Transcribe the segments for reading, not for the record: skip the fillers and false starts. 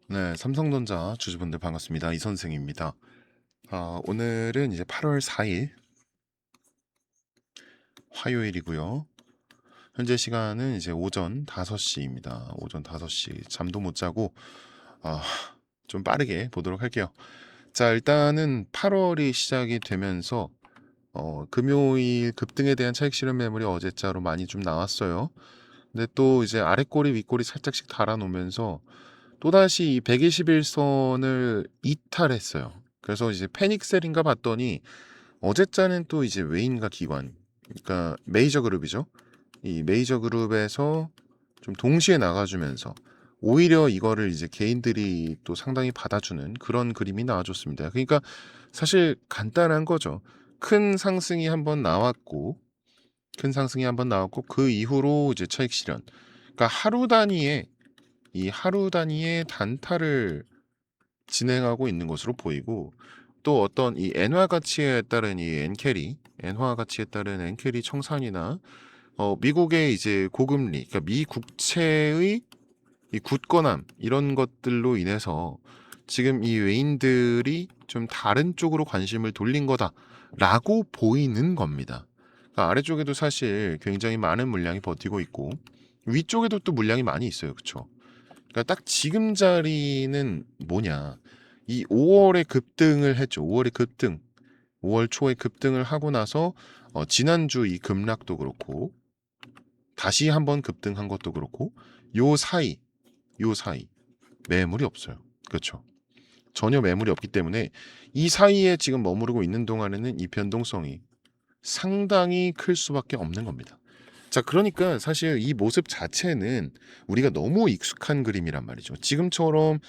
네, 삼성전자 주주분들 반갑습니다. 이선생입니다. 오늘은 이제 8월 4일 화요일이고요. 현재 시간은 이제 오전 5시입니다. 오전 5시 잠도 못 자고 아, 좀 빠르게 보도록 할게요. 자, 일단은 8월이 시작이 되면서 금요일 급등에 대한 차익 실현 매물이 어제자로 많이 좀 나왔어요. 근데 또 이제 아랫꼬리 윗꼬리 살짝씩 달아놓으면서 또다시 이 121선을 이탈했어요. 그래서 이제 패닉셀인가 봤더니 어제자는 또 이제 외인과 기관, 그러니까 메이저 그룹이죠. 이 메이저 그룹에서 좀 동시에 나가주면서 오히려 이거를 이제 개인들이 또 상당히 받아주는 그런 그림이 나와줬습니다. 그러니까 사실 간단한 거죠. 큰 상승이 한번 나왔고, 그 이후로 이제 차익 실현. 그러니까 하루 단위의 단타를 진행하고 있는 것으로 보이고, 또 어떤 이 엔화 가치에 따른 이 엔화 가치에 따른 엔캐리 청산이나 미국의 이제 고금리, 그러니까 미 국채의 이 굳건함 이런 것들로 인해서 지금 이 외인들이 좀 다른 쪽으로 관심을 돌린 거다라고 보이는 겁니다. 그러니까 아래쪽에도 사실 굉장히 많은 물량이 버티고 있고 위쪽에도 또 물량이 많이 있어요, 그렇죠? 그러니까 딱 지금 자리는 뭐냐? 이 5월에 급등을 했죠. 5월 초에 급등을 하고 나서 지난주 이 급락도 그렇고 다시 한번 급등한 것도 그렇고 요 사이 요 사이 매물이 없어요. 그렇죠. 전혀 매물이 없기 때문에 이 사이에 지금 머무르고 있는 동안에는 이 변동성이 상당히 클 수밖에 없는 겁니다. 자, 그러니까 사실 이 모습 자체는 우리가 너무 익숙한 그림이란 말이죠. 지금처럼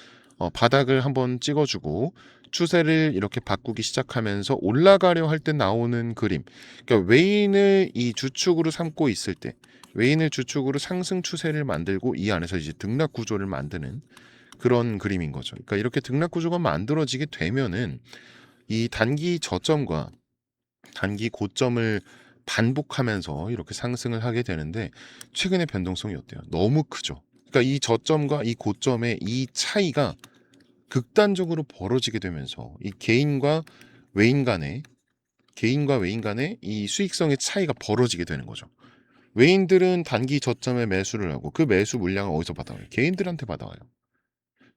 바닥을 한번 찍어주고 추세를 이렇게 바꾸기 시작하면서 올라가려 할 때 나오는 그림. 그러니까 외인을 이 주축으로 삼고 있을 때, 외인을 주축으로 상승 추세를 만들고 이 안에서 이제 등락 구조를 만드는 그런 그림인 거죠. 그러니까 이렇게 등락 구조가 만들어지게 되면은 이 단기 저점과 단기 고점을 반복하면서 이렇게 상승을 하게 되는데 최근의 변동성이 어때요? 너무 크죠. 그러니까 이 저점과 이 고점의 이 차이가 극단적으로 벌어지게 되면서 이 개인과 외인 간의 이 수익성의 차이가 벌어지게 되는 거죠. 외인들은 단기 저점에 매수를 하고 그 매수 물량을 어디서 받아와요? 개인들한테 받아와요.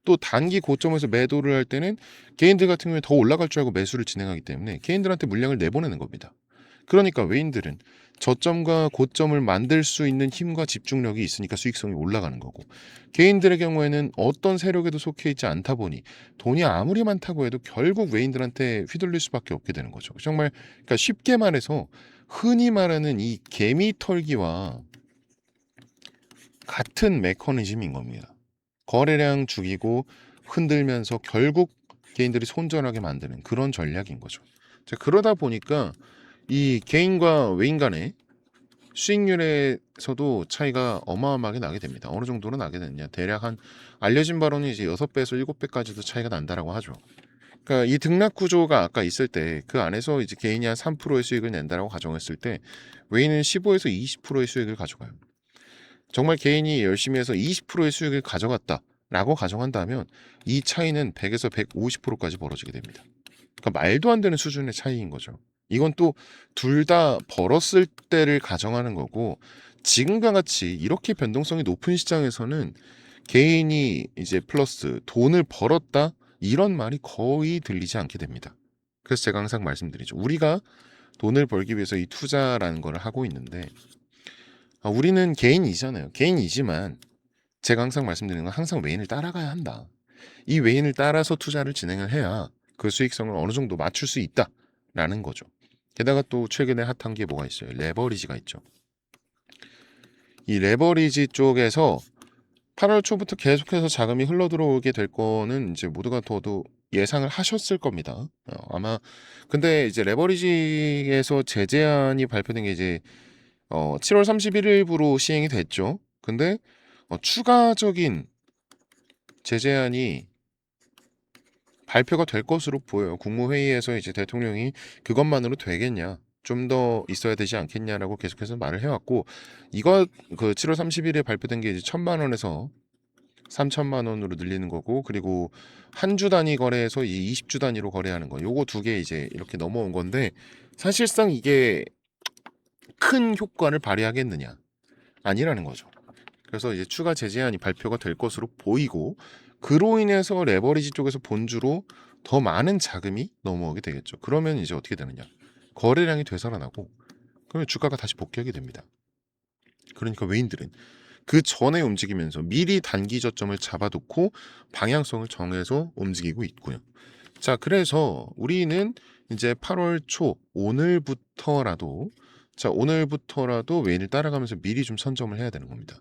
또 단기 고점에서 매도를 할 때는 개인들 같은 경우에 더 올라갈 줄 알고 매수를 진행하기 때문에 개인들한테 물량을 내보내는 겁니다. 그러니까 외인들은 저점과 고점을 만들 수 있는 힘과 집중력이 있으니까 수익성이 올라가는 거고, 개인들의 경우에는 어떤 세력에도 속해 있지 않다 보니 돈이 아무리 많다고 해도 결국 외인들한테 휘둘릴 수밖에 없게 되는 거죠. 정말 그러니까 쉽게 말해서 흔히 말하는 이 개미 털기와 같은 메커니즘인 겁니다. 거래량 죽이고 흔들면서 결국 개인들이 손절하게 만드는 그런 전략인 거죠. 자, 그러다 보니까 이 개인과 외인 간의 수익률에서도 차이가 어마어마하게 나게 됩니다. 어느 정도로 나게 되느냐. 대략 한 알려진 바로는 이제 6배에서 7배까지도 차이가 난다라고 하죠. 그러니까 이 등락 구조가 아까 있을 때 그 안에서 이제 개인이 한 3%의 수익을 낸다라고 가정했을 때 외인은 15에서 20%의 수익을 가져가요. 정말 개인이 열심히 해서 20%의 수익을 가져갔다라고 가정한다면 이 차이는 100에서 150%까지 벌어지게 됩니다. 그러니까 말도 안 되는 수준의 차이인 거죠. 이건 또 둘 다 벌었을 때를 가정하는 거고 지금과 같이 이렇게 변동성이 높은 시장에서는 개인이 이제 플러스 돈을 벌었다 이런 말이 거의 들리지 않게 됩니다. 그래서 제가 항상 말씀드리죠. 우리가 돈을 벌기 위해서 이 투자라는 걸 하고 있는데 우리는 개인이잖아요. 개인이지만 제가 항상 말씀드리는 건 항상 외인을 따라가야 한다. 이 외인을 따라서 투자를 진행을 해야 그 수익성을 어느 정도 맞출 수 있다라는 거죠. 게다가 또 최근에 핫한 게 뭐가 있어요? 레버리지가 있죠. 이 레버리지 쪽에서 8월 초부터 계속해서 자금이 흘러 들어오게 될 거는 이제 모두가 더도 예상을 하셨을 겁니다. 아마 근데 이제 레버리지에서 제재안이 발표된 게 이제 7월 31일부로 시행이 됐죠. 근데 추가적인 제재안이 발표가 될 것으로 보여요. 국무회의에서 이제 대통령이 그것만으로 되겠냐, 좀 더 있어야 되지 않겠냐라고 계속해서 말을 해왔고, 이거 그 7월 30일에 발표된 게 이제 1,000만 원에서 3천만 원으로 늘리는 거고, 그리고 한 주 단위 거래에서 이 20주 단위로 거래하는 거, 요거 두 개 이제 이렇게 넘어온 건데, 사실상 이게 큰 효과를 발휘하겠느냐? 아니라는 거죠. 그래서 이제 추가 제재안이 발표가 될 것으로 보이고, 그로 인해서 레버리지 쪽에서 본주로 더 많은 자금이 넘어오게 되겠죠. 그러면 이제 어떻게 되느냐? 거래량이 되살아나고, 그러면 주가가 다시 복귀하게 됩니다. 그러니까 외인들은 그 전에 움직이면서 미리 단기 저점을 잡아놓고 방향성을 정해서 움직이고 있고요. 자, 그래서 우리는 이제 8월 초 오늘부터라도 외인을 따라가면서 미리 좀 선점을 해야 되는 겁니다.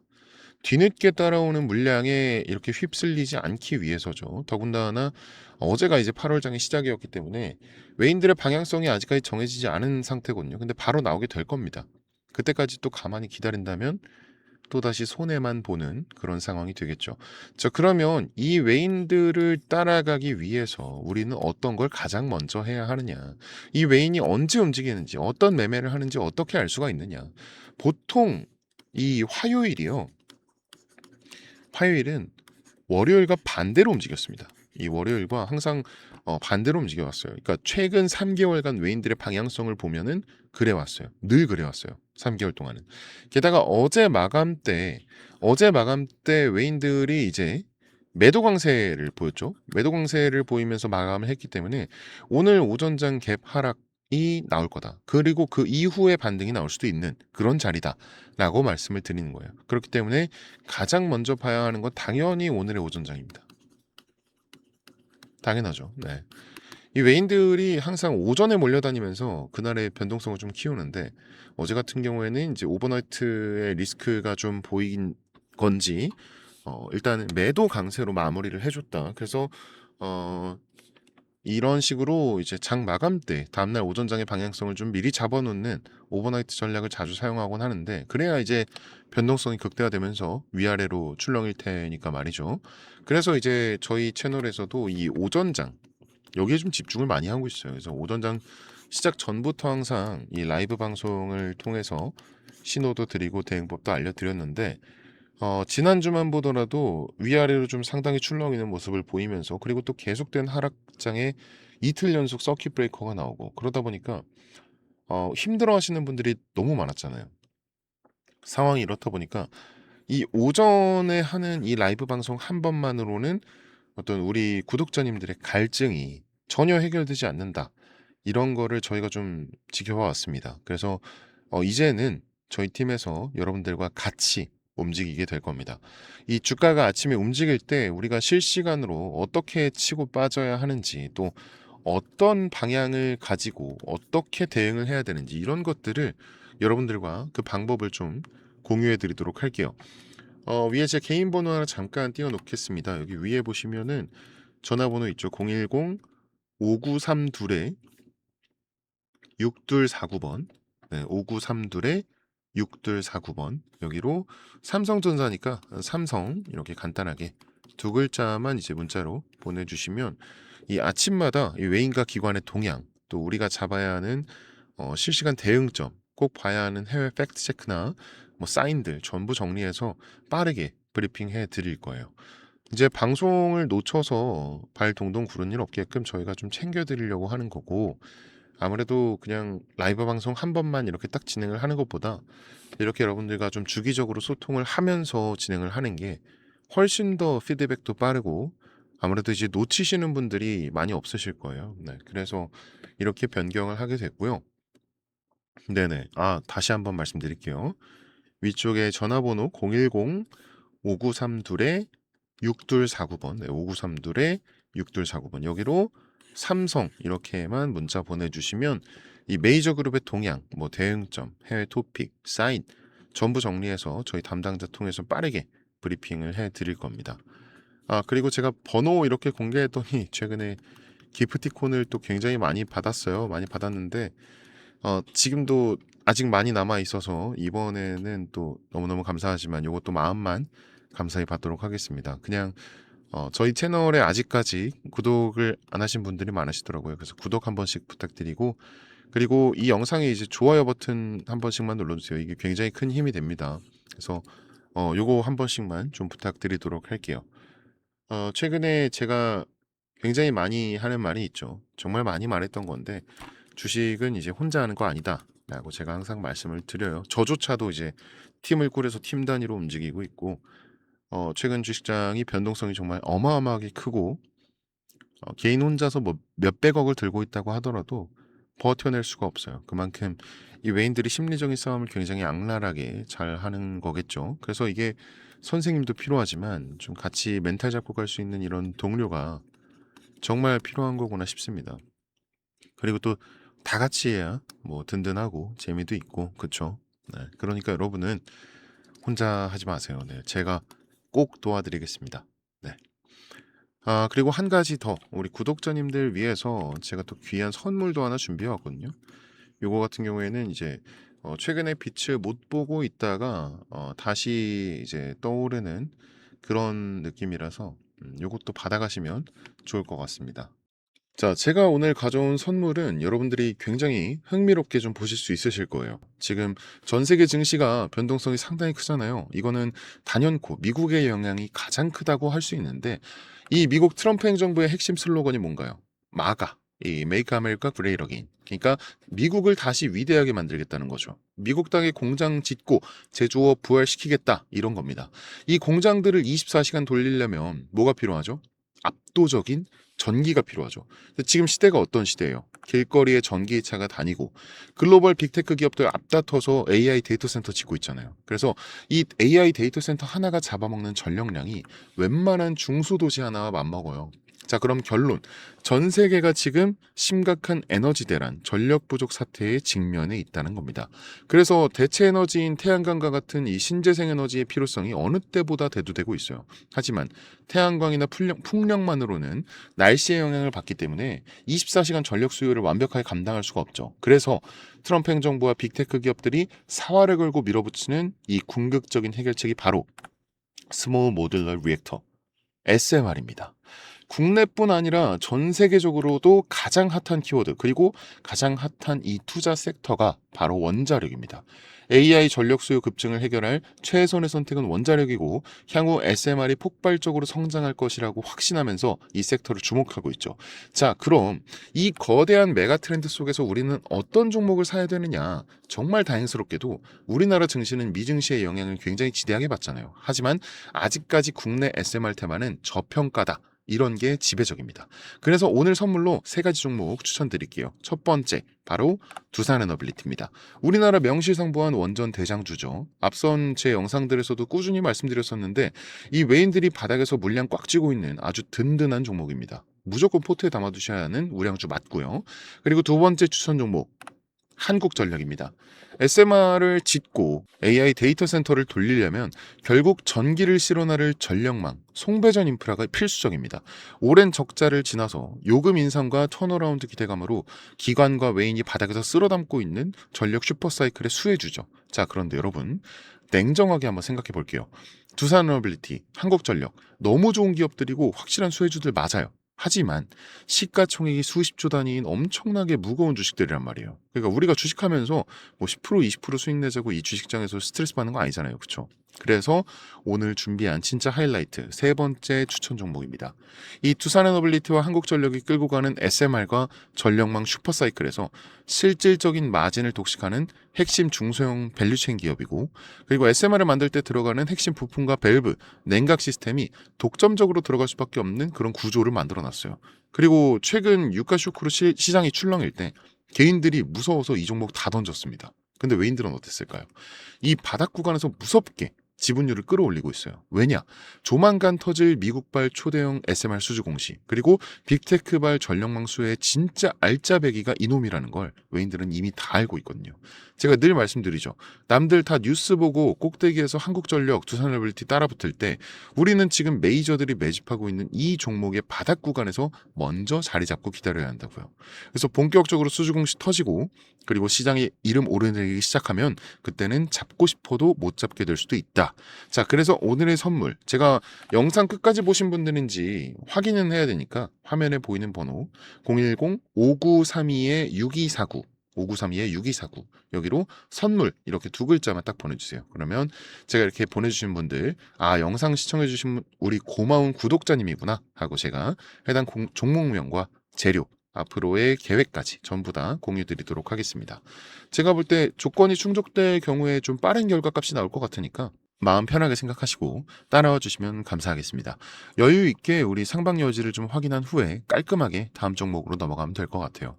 뒤늦게 따라오는 물량에 이렇게 휩쓸리지 않기 위해서죠. 더군다나 어제가 이제 8월장의 시작이었기 때문에 외인들의 방향성이 아직까지 정해지지 않은 상태거든요. 근데 바로 나오게 될 겁니다. 그때까지 또 가만히 기다린다면 또다시 손해만 보는 그런 상황이 되겠죠. 자, 그러면 이 외인들을 따라가기 위해서 우리는 어떤 걸 가장 먼저 해야 하느냐? 이 외인이 언제 움직이는지, 어떤 매매를 하는지 어떻게 알 수가 있느냐? 보통 이 화요일은 월요일과 반대로 움직였습니다. 이 월요일과 항상 반대로 움직여왔어요. 그러니까 최근 3개월간 외인들의 방향성을 보면은 그래왔어요. 늘 그래왔어요. 3개월 동안은. 게다가 어제 마감 때 외인들이 이제 매도 강세를 보였죠. 매도 강세를 보이면서 마감을 했기 때문에 오늘 오전장 갭 하락이 나올 거다. 그리고 그 이후에 반등이 나올 수도 있는 그런 자리다라고 말씀을 드리는 거예요. 그렇기 때문에 가장 먼저 봐야 하는 건 당연히 오늘의 오전장입니다. 당연하죠. 네. 이 외인들이 항상 오전에 몰려다니면서 그날의 변동성을 좀 키우는데, 어제 같은 경우에는 이제 오버나이트의 리스크가 좀 보인 건지 일단 매도 강세로 마무리를 해줬다. 그래서 이런 식으로 이제 장 마감 때 다음날 오전장의 방향성을 좀 미리 잡아놓는 오버나이트 전략을 자주 사용하곤 하는데, 그래야 이제 변동성이 극대화되면서 위아래로 출렁일 테니까 말이죠. 그래서 이제 저희 채널에서도 이 오전장 여기에 좀 집중을 많이 하고 있어요. 그래서 오전장 시작 전부터 항상 이 라이브 방송을 통해서 신호도 드리고 대응법도 알려드렸는데, 지난주만 보더라도 위아래로 좀 상당히 출렁이는 모습을 보이면서, 그리고 또 계속된 하락장에 이틀 연속 서킷 브레이커가 나오고, 그러다 보니까 힘들어 하시는 분들이 너무 많았잖아요. 상황이 이렇다 보니까 이 오전에 하는 이 라이브 방송 한 번만으로는 어떤 우리 구독자님들의 갈증이 전혀 해결되지 않는다. 이런 거를 저희가 좀 지켜봐 왔습니다. 그래서 이제는 저희 팀에서 여러분들과 같이 움직이게 될 겁니다. 이 주가가 아침에 움직일 때 우리가 실시간으로 어떻게 치고 빠져야 하는지, 또 어떤 방향을 가지고 어떻게 대응을 해야 되는지, 이런 것들을 여러분들과 그 방법을 좀 공유해 드리도록 할게요. 위에 제 개인 번호 하나 잠깐 띄워 놓겠습니다. 여기 위에 보시면은 전화번호 있죠. 010-5932에 6249번. 네, 5932에 6249번. 여기로 삼성전자니까 삼성 이렇게 간단하게 두 글자만 이제 문자로 보내주시면, 이 아침마다 이 외인과 기관의 동향, 또 우리가 잡아야 하는 실시간 대응점, 꼭 봐야 하는 해외 팩트 체크나 뭐 사인들 전부 정리해서 빠르게 브리핑해 드릴 거예요. 이제 방송을 놓쳐서 발 동동 구른 일 없게끔 저희가 좀 챙겨 드리려고 하는 거고, 아무래도 그냥 라이브 방송 한 번만 이렇게 딱 진행을 하는 것보다 이렇게 여러분들과 좀 주기적으로 소통을 하면서 진행을 하는 게 훨씬 더 피드백도 빠르고, 아무래도 이제 놓치시는 분들이 많이 없으실 거예요. 네, 그래서 이렇게 변경을 하게 됐고요. 네네. 다시 한번 말씀드릴게요. 위쪽에 전화번호 010-5932에 6249번, 네, 5932에 6249번, 여기로 삼성 이렇게만 문자 보내주시면 이 메이저 그룹의 동향, 뭐 대응점, 해외 토픽, 사인 전부 정리해서 저희 담당자 통해서 빠르게 브리핑을 해드릴 겁니다. 그리고 제가 번호 이렇게 공개했더니 최근에 기프티콘을 또 굉장히 많이 받았어요. 많이 받았는데 지금도 아직 많이 남아 있어서 이번에는 또 너무너무 감사하지만 요것도 마음만 감사히 받도록 하겠습니다. 그냥 저희 채널에 아직까지 구독을 안 하신 분들이 많으시더라고요. 그래서 구독 한 번씩 부탁드리고, 그리고 이 영상에 이제 좋아요 버튼 한 번씩만 눌러주세요. 이게 굉장히 큰 힘이 됩니다. 그래서 요거 한 번씩만 좀 부탁드리도록 할게요. 최근에 제가 굉장히 많이 하는 말이 있죠. 정말 많이 말했던 건데 주식은 이제 혼자 하는 거 아니다라고 제가 항상 말씀을 드려요. 저조차도 이제 팀을 꾸려서 팀 단위로 움직이고 있고 최근 주식장이 변동성이 정말 어마어마하게 크고 개인 혼자서 뭐 몇백억을 들고 있다고 하더라도 버텨낼 수가 없어요. 그만큼 이 외인들이 심리적인 싸움을 굉장히 악랄하게 잘 하는 거겠죠. 그래서 이게 선생님도 필요하지만 좀 같이 멘탈 잡고 갈 수 있는 이런 동료가 정말 필요한 거구나 싶습니다. 그리고 또 다 같이 해야 뭐 든든하고 재미도 있고 그쵸? 네. 그러니까 여러분은 혼자 하지 마세요. 네. 제가 꼭 도와드리겠습니다. 네. 그리고 한 가지 더 우리 구독자님들 위해서 제가 또 귀한 선물도 하나 준비해 왔거든요. 요거 같은 경우에는 이제 최근에 빛을 못 보고 있다가 다시 이제 떠오르는 그런 느낌이라서 요것도 받아가시면 좋을 것 같습니다. 자, 제가 오늘 가져온 선물은 여러분들이 굉장히 흥미롭게 좀 보실 수 있으실 거예요. 지금 전 세계 증시가 변동성이 상당히 크잖아요. 이거는 단연코 미국의 영향이 가장 크다고 할 수 있는데 이 미국 트럼프 행정부의 핵심 슬로건이 뭔가요? 마가, 이 Make America Great Again. 그러니까 미국을 다시 위대하게 만들겠다는 거죠. 미국 땅에 공장 짓고 제조업 부활시키겠다 이런 겁니다. 이 공장들을 24시간 돌리려면 뭐가 필요하죠? 압도적인 전기가 필요하죠. 지금 시대가 어떤 시대예요? 길거리에 전기차가 다니고 글로벌 빅테크 기업들 앞다퉈서 AI 데이터 센터 짓고 있잖아요. 그래서 이 AI 데이터 센터 하나가 잡아먹는 전력량이 웬만한 중소도시 하나와 맞먹어요. 자, 그럼 결론. 전 세계가 지금 심각한 에너지 대란, 전력 부족 사태에 직면해 있다는 겁니다. 그래서 대체 에너지인 태양광과 같은 이 신재생 에너지의 필요성이 어느 때보다 대두되고 있어요. 하지만 태양광이나 풍력만으로는 날씨의 영향을 받기 때문에 24시간 전력 수요를 완벽하게 감당할 수가 없죠. 그래서 트럼프 행정부와 빅테크 기업들이 사활을 걸고 밀어붙이는 이 궁극적인 해결책이 바로 스몰 모듈러 리액터 SMR입니다. 국내뿐 아니라 전 세계적으로도 가장 핫한 키워드 그리고 가장 핫한 이 투자 섹터가 바로 원자력입니다. AI 전력 수요 급증을 해결할 최선의 선택은 원자력이고 향후 SMR이 폭발적으로 성장할 것이라고 확신하면서 이 섹터를 주목하고 있죠. 자, 그럼 이 거대한 메가 트렌드 속에서 우리는 어떤 종목을 사야 되느냐? 정말 다행스럽게도 우리나라 증시는 미증시의 영향을 굉장히 지대하게 받잖아요. 하지만 아직까지 국내 SMR 테마는 저평가다. 이런 게 지배적입니다. 그래서 오늘 선물로 세 가지 종목 추천드릴게요. 첫 번째, 바로 두산에너빌리티입니다. 우리나라 명실상부한 원전 대장주죠. 앞선 제 영상들에서도 꾸준히 말씀드렸었는데 이 외인들이 바닥에서 물량 꽉 쥐고 있는 아주 든든한 종목입니다. 무조건 포트에 담아두셔야 하는 우량주 맞고요. 그리고 두 번째 추천 종목, 한국전력입니다. SMR을 짓고 AI 데이터 센터를 돌리려면 결국 전기를 실어나를 전력망, 송배전 인프라가 필수적입니다. 오랜 적자를 지나서 요금 인상과 턴어라운드 기대감으로 기관과 외인이 바닥에서 쓸어담고 있는 전력 슈퍼사이클의 수혜주죠. 자, 그런데 여러분 냉정하게 한번 생각해 볼게요. 두산에너빌리티, 한국전력 너무 좋은 기업들이고 확실한 수혜주들 맞아요. 하지만 시가총액이 수십조 단위인 엄청나게 무거운 주식들이란 말이에요. 그러니까 우리가 주식하면서 뭐 10% 20% 수익 내자고 이 주식장에서 스트레스 받는 거 아니잖아요. 그렇죠? 그래서 오늘 준비한 진짜 하이라이트 세 번째 추천 종목입니다. 이 두산에너빌리티와 한국전력이 끌고 가는 SMR과 전력망 슈퍼사이클에서 실질적인 마진을 독식하는 핵심 중소형 밸류체인 기업이고 그리고 SMR을 만들 때 들어가는 핵심 부품과 밸브, 냉각 시스템이 독점적으로 들어갈 수밖에 없는 그런 구조를 만들어 놨어요. 그리고 최근 유가 쇼크로 시장이 출렁일 때 개인들이 무서워서 이 종목 다 던졌습니다. 근데 외인들은 어땠을까요? 이 바닥 구간에서 무섭게 지분율을 끌어올리고 있어요. 왜냐? 조만간 터질 미국발 초대형 SMR 수주 공시 그리고 빅테크발 전력망 수의 진짜 알짜배기가 이놈이라는 걸 외인들은 이미 다 알고 있거든요. 제가 늘 말씀드리죠. 남들 다 뉴스 보고 꼭대기에서 한국전력, 두산에너빌리티 따라붙을 때 우리는 지금 메이저들이 매집하고 있는 이 종목의 바닥 구간에서 먼저 자리 잡고 기다려야 한다고요. 그래서 본격적으로 수주 공시 터지고 그리고 시장이 이름 오르내리기 시작하면 그때는 잡고 싶어도 못 잡게 될 수도 있다. 자, 그래서 오늘의 선물 제가 영상 끝까지 보신 분들인지 확인은 해야 되니까 화면에 보이는 번호 010-5932-6249 5932-6249 여기로 선물 이렇게 두 글자만 딱 보내주세요. 그러면 제가 이렇게 보내주신 분들 아 영상 시청해주신 우리 고마운 구독자님이구나 하고 제가 해당 종목명과 재료 앞으로의 계획까지 전부 다 공유드리도록 하겠습니다. 제가 볼 때 조건이 충족될 경우에 좀 빠른 결과값이 나올 것 같으니까 마음 편하게 생각하시고 따라와 주시면 감사하겠습니다. 여유 있게 우리 상방 여지를 좀 확인한 후에 깔끔하게 다음 종목으로 넘어가면 될 것 같아요.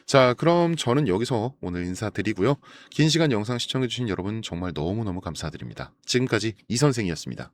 자, 그럼 저는 여기서 오늘 인사드리고요. 긴 시간 영상 시청해주신 여러분 정말 너무너무 감사드립니다. 지금까지 이 선생이었습니다.